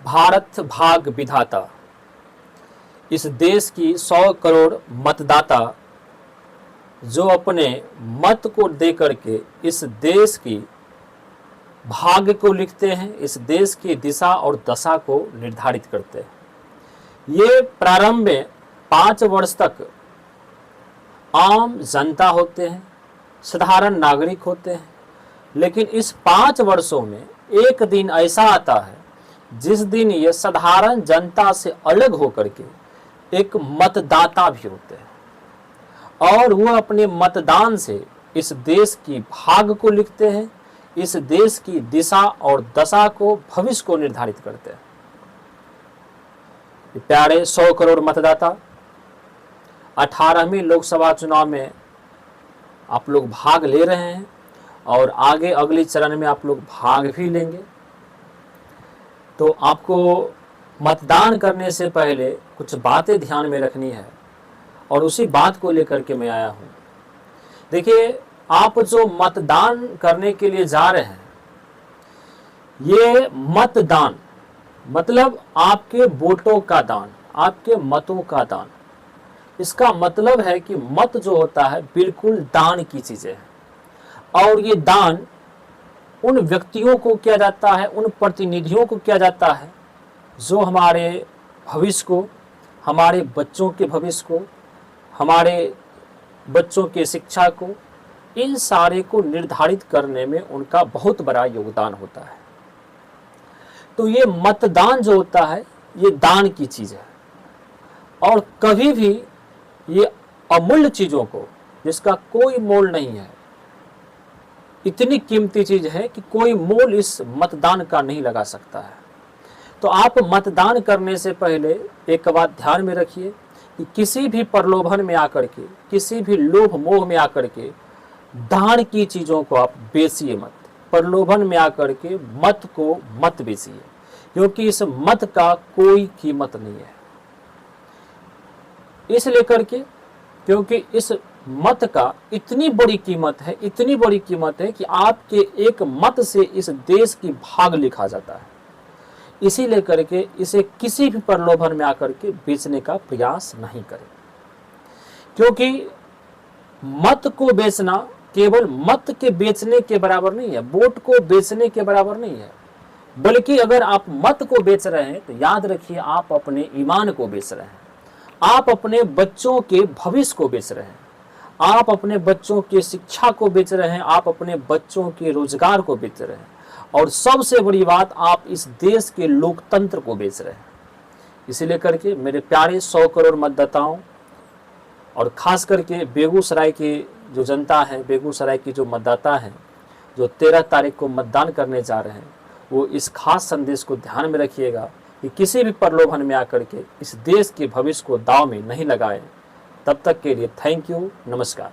भारत भाग विधाता, इस देश की 100 करोड़ मतदाता जो अपने मत को देकर के इस देश की भाग्य को लिखते हैं, इस देश की दिशा और दशा को निर्धारित करते हैं। ये प्रारंभ में 5 वर्ष तक आम जनता होते हैं, साधारण नागरिक होते हैं, लेकिन इस 5 वर्षों में एक दिन ऐसा आता है जिस दिन ये साधारण जनता से अलग होकर के एक मतदाता भी होते हैं और वह अपने मतदान से इस देश की भाग्य को लिखते हैं, इस देश की दिशा और दशा को, भविष्य को निर्धारित करते हैं। प्यारे 100 करोड़ मतदाता, 18वीं लोकसभा चुनाव में आप लोग भाग ले रहे हैं और आगे अगले चरण में आप लोग भाग भी लेंगे। तो आपको मतदान करने से पहले कुछ बातें ध्यान में रखनी है और उसी बात को लेकर के मैं आया हूं। देखिए, आप जो मतदान करने के लिए जा रहे हैं, ये मतदान मतलब आपके वोटों का दान, आपके मतों का दान। इसका मतलब है कि मत जो होता है बिल्कुल दान की चीजें है और ये दान उन व्यक्तियों को किया जाता है, उन प्रतिनिधियों को किया जाता है जो हमारे भविष्य को, हमारे बच्चों के भविष्य को, हमारे बच्चों के शिक्षा को, इन सारे को निर्धारित करने में उनका बहुत बड़ा योगदान होता है। तो ये मतदान जो होता है ये दान की चीज है और कभी भी ये अमूल्य चीजों को, जिसका कोई मोल नहीं है, इतनी कीमती चीज है कि कोई मोल इस मतदान का नहीं लगा सकता है। तो आप मतदान करने से पहले एक बात ध्यान में रखिए कि किसी भी प्रलोभन में आकर के, किसी भी लोभ मोह में आकर के दान की चीजों को आप बेचिए मत। प्रलोभन में आकर के मत को मत बेचिए, क्योंकि इस मत का कोई कीमत नहीं है। इस लेकर के, क्योंकि इस मत का इतनी बड़ी कीमत है, इतनी बड़ी कीमत है कि आपके एक मत से इस देश की भाग लिखा जाता है। इसी लेकर के इसे किसी भी प्रलोभन में आकर के बेचने का प्रयास नहीं करें, क्योंकि मत को बेचना केवल मत के बेचने के बराबर नहीं है, वोट को बेचने के बराबर नहीं है, बल्कि अगर आप मत को बेच रहे हैं तो याद रखिए आप अपने ईमान को बेच रहे हैं, आप अपने बच्चों के भविष्य को बेच रहे हैं, आप अपने बच्चों की शिक्षा को बेच रहे हैं, आप अपने बच्चों के रोजगार को बेच रहे हैं और सबसे बड़ी बात, आप इस देश के लोकतंत्र को बेच रहे हैं। इसीलिए करके मेरे प्यारे 100 करोड़ मतदाताओं और खास करके बेगूसराय की जो जनता है, बेगूसराय की जो मतदाता हैं, जो 13 तारीख को मतदान करने जा रहे हैं, वो इस खास संदेश को ध्यान में रखिएगा कि किसी भी प्रलोभन में आकर के इस देश के भविष्य को दांव में नहीं लगाएं। तब तक के लिए थैंक यू, नमस्कार।